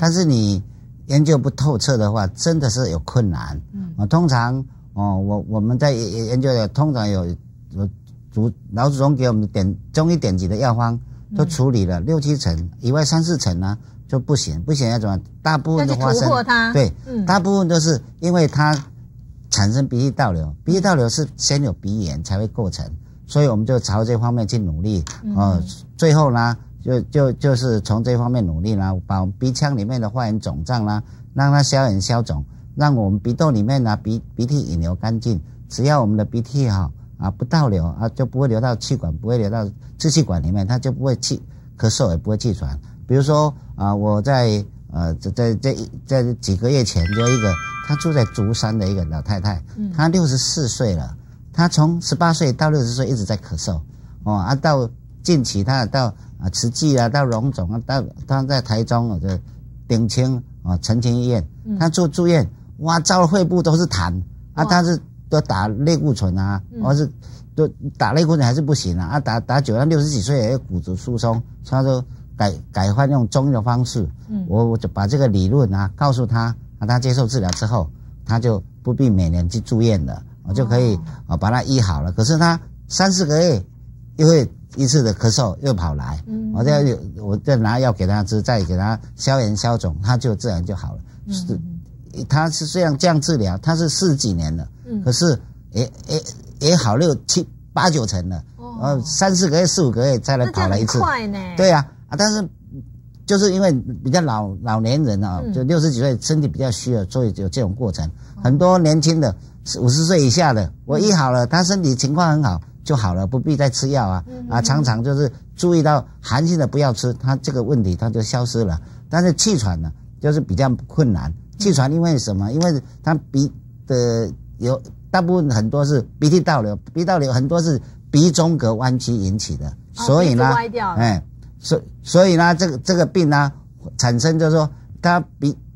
但是你研究不透彻的话，真的是有困难。通常我们在研究的，通常有老祖宗给我们的中医典籍的药方都处理了6、7成，以外3、4成呢就不行要怎么？大部分的发生对，大部分都是因为它产生鼻涕倒流，鼻涕倒流是先有鼻炎才会构成，所以我们就朝这方面去努力。最后呢，就是从这方面努力呢，把我们鼻腔里面的发炎肿胀啦，让它消炎消肿，让我们鼻窦里面呢鼻涕引流干净。只要我们的鼻涕不倒流就不会流到气管，不会流到支气管里面，它就不会咳嗽，也不会气喘。比如说我在这几个月前就有一个，她住在竹山的一个老太太，她64岁了，她从18岁到60岁一直在咳嗽到近期她到慈济到荣总到她在台中的鼎青澄清医院，她住院，哇，照了肺部都是痰她是都打类固醇或是都打类固醇还是不行打久了60几岁也有骨质疏松，她说改换用中医的方式。我就把这个理论告诉他，他接受治疗之后，他就不必每年去住院了，我就可以把他医好了。可是他3、4个月又会一次的咳嗽又跑来，我再拿药给他吃，再给他消炎消肿，他就自然就好了。他是这样治疗，他是40几年了，可是也好6、7、8、9成了。3、4个月、4、5个月再来跑来一次，快呢？对但是就是因为比较老年人就60几岁，身体比较虚了，所以有这种过程。很多年轻的50岁以下的，我医好了，他身体情况很好就好了，不必再吃药常常就是注意到寒性的不要吃，他这个问题他就消失了。但是气喘呢，就是比较困难。气喘因为什么？因为他鼻的有大部分很多是鼻涕倒流，鼻倒流很多是鼻中隔弯曲引起的，所以呢，所以呢，这个病呢产生就是说，他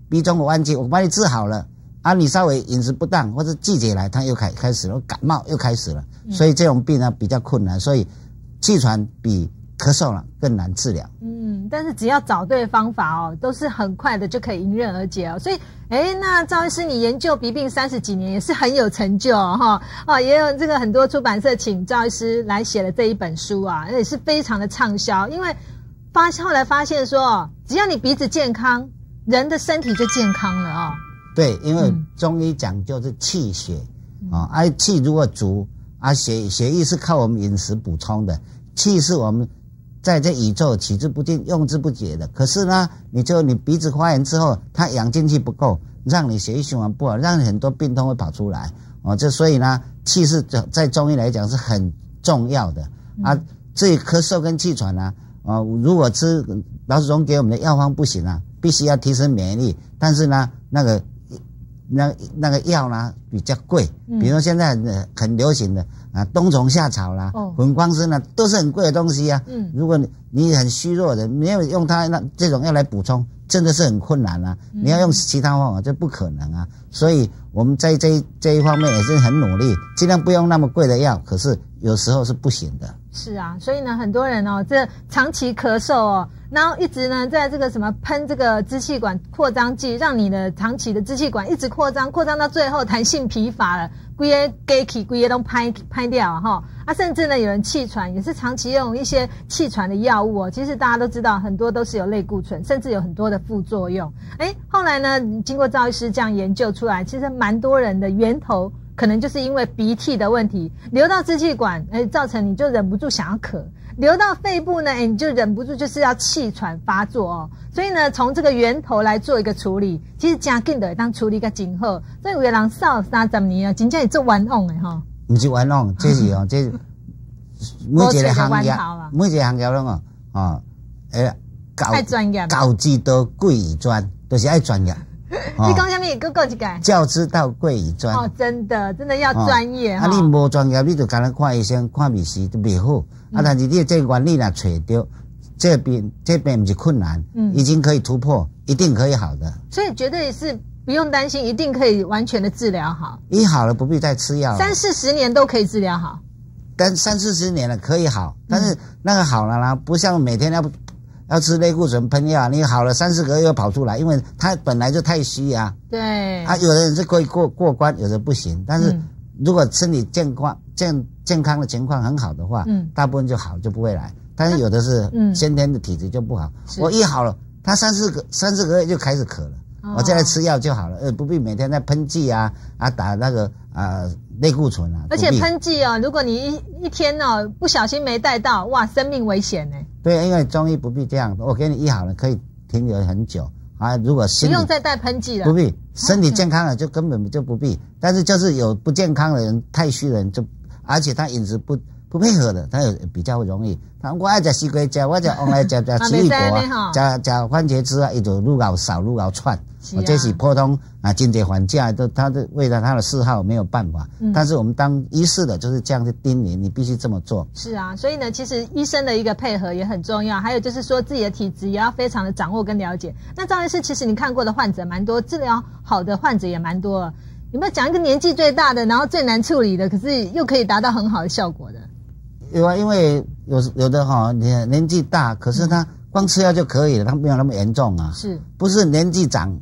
鼻中隔弯曲，我把你治好了你稍微饮食不当或者季节来，他又开始了感冒又开始了，所以这种病呢比较困难，所以气喘比咳嗽了更难治疗。但是只要找对方法都是很快的就可以迎刃而解所以那赵医师你研究鼻病30几年也是很有成就也有这个很多出版社请赵医师来写了这一本书也是非常的畅销，因为后来发现说只要你鼻子健康，人的身体就健康了对，因为中医讲究是气血气如果足血液是靠我们饮食补充的，气是我们在这宇宙取之不尽用之不竭的。可是呢你鼻子发炎之后，它氧进去不够，让你血液循环不好，让你很多病痛会跑出来所以呢气是在中医来讲是很重要的至于咳嗽跟气喘如果吃老祖宗给我们的药方不行必须要提升免疫力，但是呢那个药呢比较贵，比如说现在很流行的冬虫夏草啦混光参都是很贵的东西如果你很虚弱的，没有用这种药来补充，真的是很困难你要用其他方法这不可能所以我们在这一方面也是很努力，尽量不用那么贵的药，可是有时候是不行的。是所以呢很多人这长期咳嗽然后一直呢在这个什么喷这个支气管扩张剂，让你的长期的支气管一直扩张到最后弹性疲乏了，规个给起规个都拍掉甚至呢有人气喘也是长期用一些气喘的药物其实大家都知道很多都是有类固醇，甚至有很多的副作用后来呢经过赵医师这样研究出来，其实蛮多人的源头可能就是因为鼻涕的问题流到支气管造成你就忍不住想要咳，流到肺部呢你就忍不住就是要气喘发作所以呢从这个源头来做一个处理，其实很快的当处理个很好，所以有的人少30年真的是做冤枉的不是冤枉，这是这每一个行业拢爱专业，高之道贵以专，就是爱专业。你讲什么？搁一个教之道贵以专。真的要专业你无专业，你就干那看医生、看鼻息都袂好但是你这原理若找到，这边不是困难，已经可以突破，一定可以好的。所以绝对是不用担心，一定可以完全的治疗好。医好了不必再吃药了，30、40年都可以治疗好。但30、40年了可以好，但是那个好了啦，不像每天要吃类固醇喷药，你好了3-4个月又跑出来，因为它本来就太虚啊。对啊，有的人是可以过关，有的不行。但是如果身体健康的情况很好的话，大部分就好，就不会来。但是有的是先天的体质就不好，我一好了，他3-4个月就开始咳了，我再来吃药就好了，不必每天在喷剂啊打那个类固醇啊。而且喷剂哦，如果你一天哦不小心没带到，哇，生命危险呢。对，因为中医不必这样，我给你医好了，可以停留很久啊。如果不用再带喷剂了，不必，身体健康了就根本就不必。但是就是有不健康的人、太虚的人，而且他饮食不配合的，他有比较容易。我爱吃西瓜汁，我就往来吃奇异果啊，吃番茄汁啊，伊就愈熬少愈熬串。这是普通经济环境，他的为了他的嗜好没有办法。但是我们当医师的就是这样去叮咛，你必须这么做。是啊，所以呢，其实医生的一个配合也很重要，还有就是说自己的体质也要非常的掌握跟了解。那赵医师，其实你看过的患者蛮多，治疗好的患者也蛮多了。有没有讲一个年纪最大的，然后最难处理的，可是又可以达到很好的效果的？有啊，因为有的年纪大，可是他光吃药就可以了，他没有那么严重啊。是，不是年纪长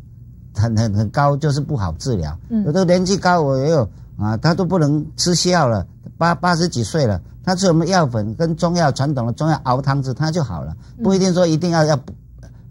很高就是不好治疗。有的年纪高我也有啊，他都不能吃药了，80几岁了，他吃我们药粉跟中药传统的中药熬汤汁他就好了，不一定说一定要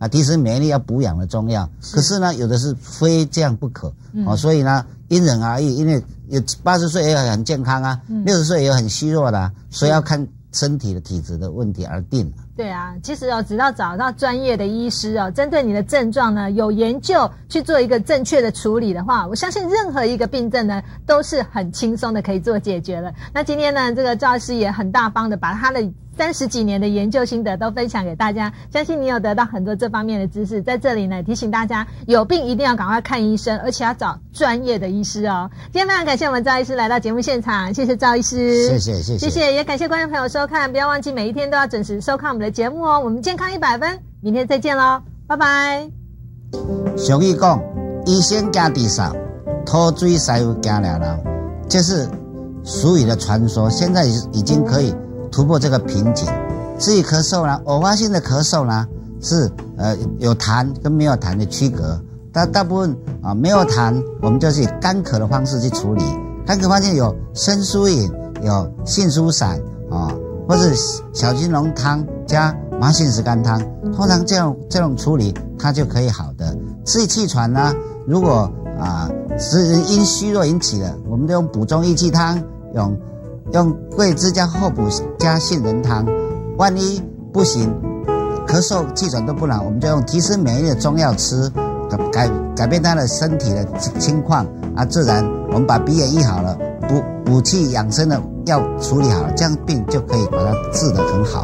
提升免疫力要补养的中药。可是呢，有的是非这样不可所以呢因人而异，因为有80岁也有很健康啊，60岁也有很虚弱的所以要看身体的体质的问题而定。对啊，其实只要找到专业的医师针对你的症状呢有研究去做一个正确的处理的话，我相信任何一个病症呢都是很轻松的可以做解决了。那今天呢，这个赵医师也很大方的把他的30几年的研究心得都分享给大家，相信你有得到很多这方面的知识。在这里呢，提醒大家有病一定要赶快看医生，而且要找专业的医师哦。今天非常感谢我们赵医师来到节目现场，谢谢赵医师。谢谢，也感谢观众朋友收看，不要忘记每一天都要准时收看我们的节目哦。我们健康100分，明天再见咯，拜拜。俗语讲，医生加地少，拖水师傅加了老，这是俗语的传说，现在已经可以突破这个瓶颈。至于咳嗽呢，偶发性的咳嗽呢，是有痰跟没有痰的区隔。大部分没有痰，我们就是以干咳的方式去处理。干咳方面有生疏饮，有杏苏散或是小金龙汤加麻杏石甘汤，通常这种处理它就可以好的。至于气喘呢，如果是因虚弱引起的，我们就用补中益气汤，用桂枝加厚补加杏仁汤。万一不行，咳嗽气喘都不能，我们就用提升免疫力的中药吃，改变他的身体的情况自然我们把鼻炎医好了，补气养生的药处理好了，这样病就可以把它治得很好。